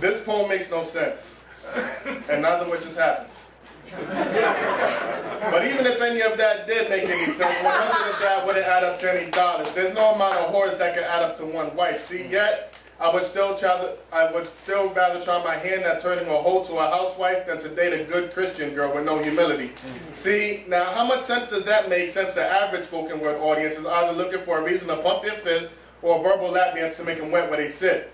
This poem makes no sense, and neither what just happened. But even if any of that did make any sense, 100 of that wouldn't add up to any dollars. There's no amount of whores that could add up to one wife. See, yet I would still rather try my hand at turning a hoe to a housewife than to date a good Christian girl with no humility. See, now how much sense does that make, since the average spoken word audience is either looking for a reason to pump their fist or a verbal lap dance to make them wet where they sit?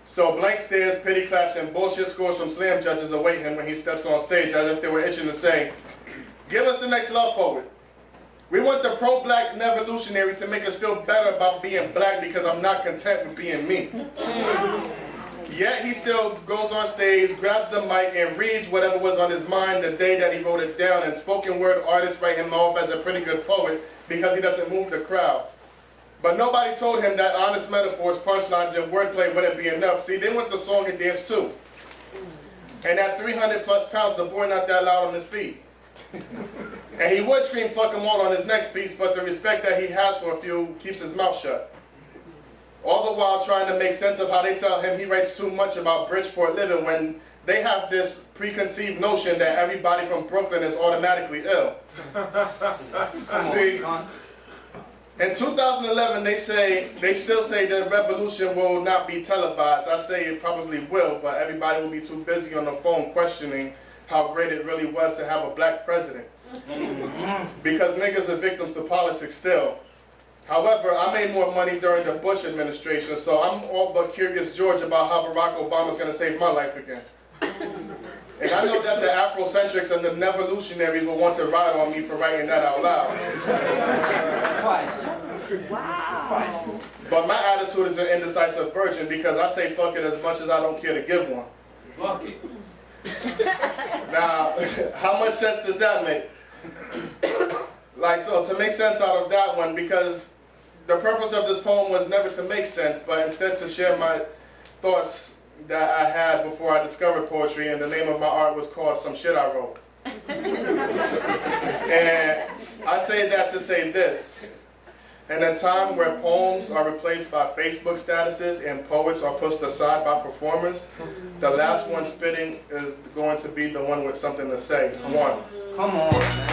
So blank stares, pity claps, and bullshit scores from slam judges await him when he steps on stage, as if they were itching to say, "Give us the next love poet. We want the pro-black revolutionary to make us feel better about being black because I'm not content with being me." Yet he still goes on stage, grabs the mic, and reads whatever was on his mind the day that he wrote it down, and spoken word artists write him off as a pretty good poet because he doesn't move the crowd. But nobody told him that honest metaphors, punchlines, and wordplay wouldn't be enough. See, they want the song and dance too. And at 300 plus pounds, the boy not that loud on his feet. And he would scream "fuck them all" on his next piece, but the respect that he has for a few keeps his mouth shut. All the while trying to make sense of how they tell him he writes too much about Bridgeport living when they have this preconceived notion that everybody from Brooklyn is automatically ill. See, in 2011, they still say the revolution will not be televised. I say it probably will, but everybody will be too busy on the phone questioning how great it really was to have a black president. Because niggas are victims to politics still. However, I made more money during the Bush administration, so I'm all but curious George about how Barack Obama's gonna save my life again. And I know that the Afrocentrics and the Nevolutionaries will want to ride on me for writing that out loud. Wow. But my attitude is an indecisive virgin because I say fuck it as much as I don't care to give one. Fuck it. Now, how much sense does that make? Like, so to make sense out of that one, because the purpose of this poem was never to make sense, but instead to share my thoughts that I had before I discovered poetry, and the name of my art was called Some Shit I Wrote. And I say that to say this. In a time where poems are replaced by Facebook statuses and poets are pushed aside by performers, the last one spitting is going to be the one with something to say. Come on. Come on, man.